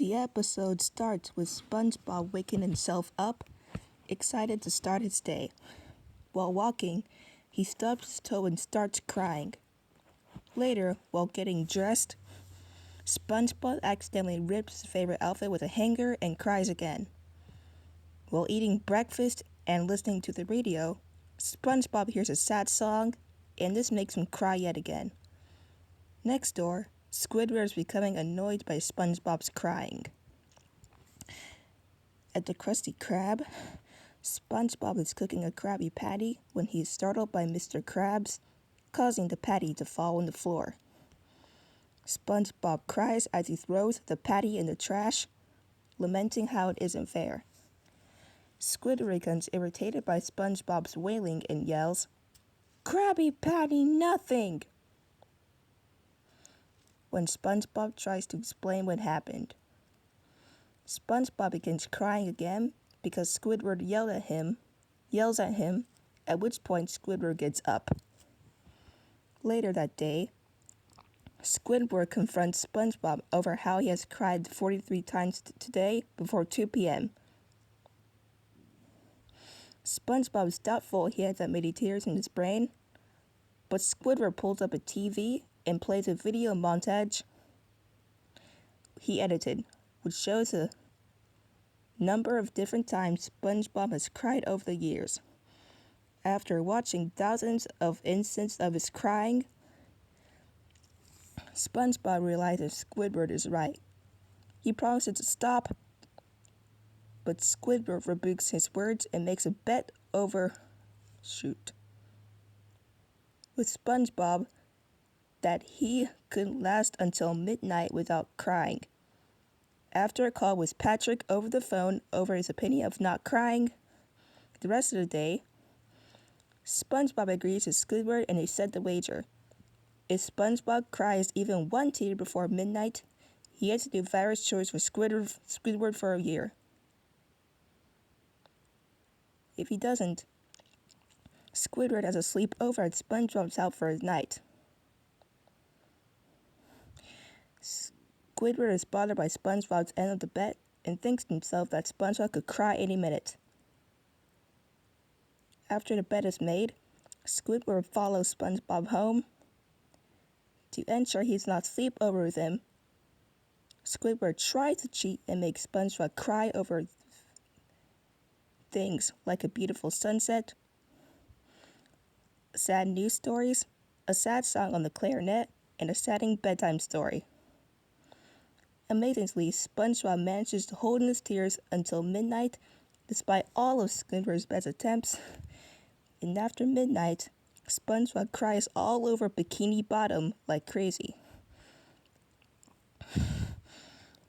The episode starts with SpongeBob waking himself up, excited to start his day. While walking, he stubs his toe and starts crying. Later, while getting dressed, SpongeBob accidentally rips his favorite outfit with a hanger and cries again. While eating breakfast and listening to the radio, SpongeBob hears a sad song, and this makes him cry yet again. Next door, Squidward is becoming annoyed by SpongeBob's crying. At the Krusty Krab, SpongeBob is cooking a Krabby Patty when he is startled by Mr. Krabs, causing the patty to fall on the floor. SpongeBob cries as he throws the patty in the trash, lamenting how it isn't fair. Squidward becomes irritated by SpongeBob's wailing and yells, "Krabby Patty nothing!" when SpongeBob tries to explain what happened. SpongeBob begins crying again because Squidward yells at him, at which point Squidward gets up. Later that day, Squidward confronts SpongeBob over how he has cried 43 times today before 2 p.m. SpongeBob is doubtful he has that many tears in his brain, but Squidward pulls up a TV and plays a video montage he edited, which shows a number of different times SpongeBob has cried over the years. After watching thousands of instances of his crying, SpongeBob realizes Squidward is right. He promises to stop, but Squidward rebukes his words and makes a bet with SpongeBob that he could last until midnight without crying. After a call with Patrick over the phone over his opinion of not crying, the rest of the day, SpongeBob agrees with Squidward and they set the wager. If SpongeBob cries even one tear before midnight, he has to do various chores for Squidward for a year. If he doesn't, Squidward has a sleepover at SpongeBob's house for his night. Squidward is bothered by SpongeBob's end of the bet and thinks to himself that SpongeBob could cry any minute. After the bet is made, Squidward follows SpongeBob home. To ensure he's not sleep over with him, Squidward tries to cheat and make SpongeBob cry over things like a beautiful sunset, sad news stories, a sad song on the clarinet, and a saddening bedtime story. Amazingly, SpongeBob manages to hold in his tears until midnight, despite all of Squidward's best attempts. And after midnight, SpongeBob cries all over Bikini Bottom like crazy.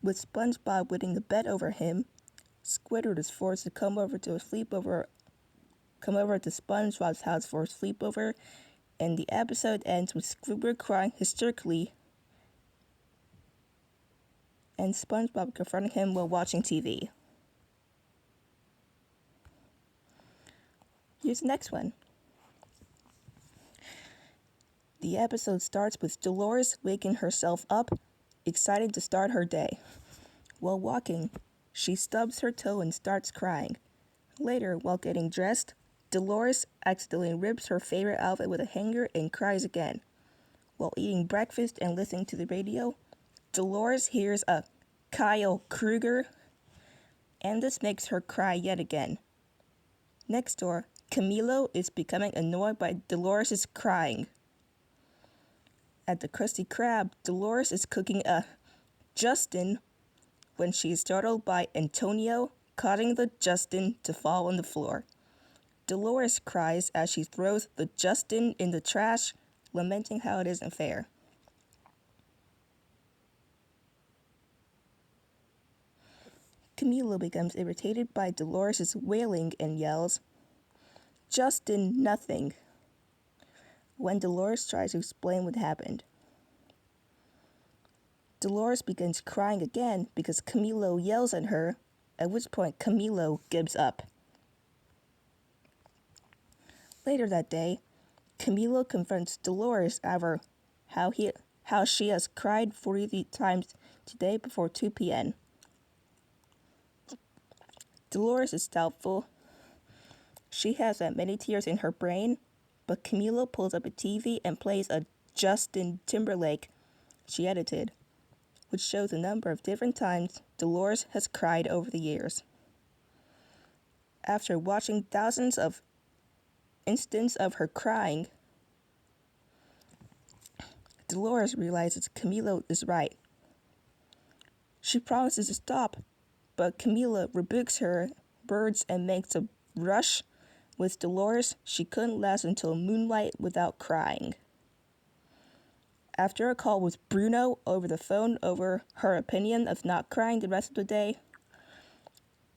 With SpongeBob winning the bet over him, Squidward is forced to come over to SpongeBob's house for a sleepover, and the episode ends with Squidward crying hysterically and SpongeBob confronting him while watching TV. Here's the next one. The episode starts with Dolores waking herself up, excited to start her day. While walking, she stubs her toe and starts crying. Later, while getting dressed, Dolores accidentally rips her favorite outfit with a hanger and cries again. While eating breakfast and listening to the radio, Dolores hears a Kyle Kruger, and this makes her cry yet again. Next door, Camilo is becoming annoyed by Dolores' crying. At the Krusty Krab, Dolores is cooking a Justin when she is startled by Antonio, causing the Justin to fall on the floor. Dolores cries as she throws the Justin in the trash, lamenting how it isn't fair. Camilo becomes irritated by Dolores' wailing and yells, "Justin, nothing," when Dolores tries to explain what happened. Dolores begins crying again because Camilo yells at her, at which point Camilo gives up. Later that day, Camilo confronts Dolores over how she has cried 43 times today before 2 p.m. Dolores is doubtful. She has that many tears in her brain, but Camilo pulls up a TV and plays a Justin Timberlake she edited, which shows a number of different times Dolores has cried over the years. After watching thousands of instances of her crying, Dolores realizes Camilo is right. She promises to stop, but Camilo rebukes her words and makes a rush. With Dolores, she couldn't last until moonlight without crying. After a call with Bruno over the phone over her opinion of not crying the rest of the day,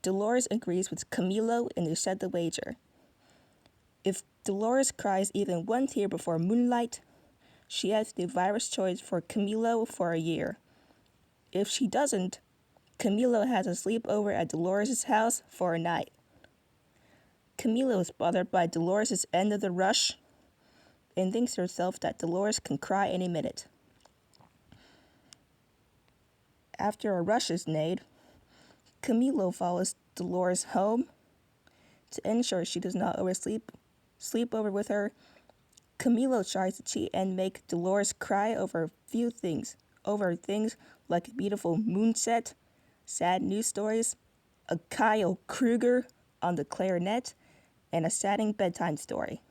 Dolores agrees with Camilo and they set the wager. If Dolores cries even one tear before moonlight, she has the virus choice for Camilo for a year. If she doesn't, Camilo has a sleepover at Dolores' house for a night. Camilo is bothered by Dolores' end of the rush and thinks to herself that Dolores can cry any minute. After a rush is made, Camilo follows Dolores home to ensure she does not sleep over with her. Camilo tries to cheat and make Dolores cry over things like a beautiful moonset, sad news stories, a Kyle Kruger on the clarinet, and a saddening bedtime story.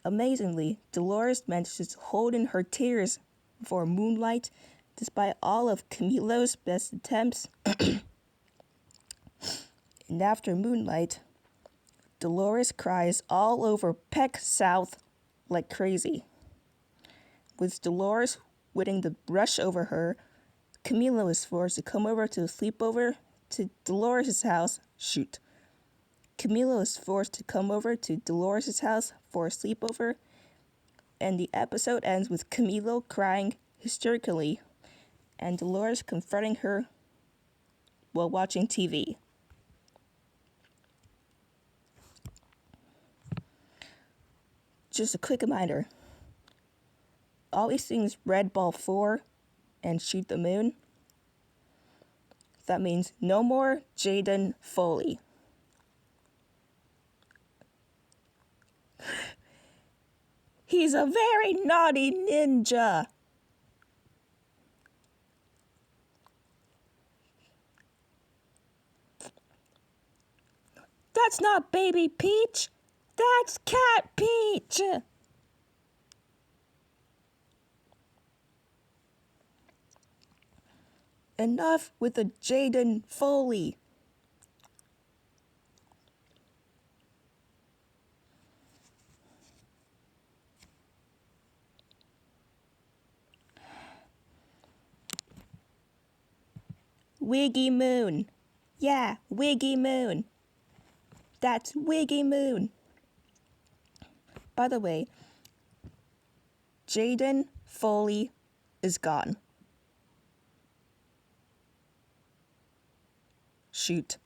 Amazingly, Dolores manages to hold in her tears for moonlight despite all of Camilo's best attempts. And after moonlight, Dolores cries all over Peck South like crazy. With Dolores winning the rush over her, Camilo is forced to come over to a sleepover to Dolores' house. Camilo is forced to come over to Dolores' house for a sleepover, and the episode ends with Camilo crying hysterically and Dolores confronting her while watching TV. Just a quick reminder, always sings Red Ball 4 and Shoot the Moon. That means no more Jaden Foley. He's a very naughty ninja. That's not Baby Peach. That's Cat Peach. Enough with the Jaden Foley. Wiggy Moon. Yeah, Wiggy Moon. That's Wiggy Moon. By the way, Jaden Foley is gone. Shoot.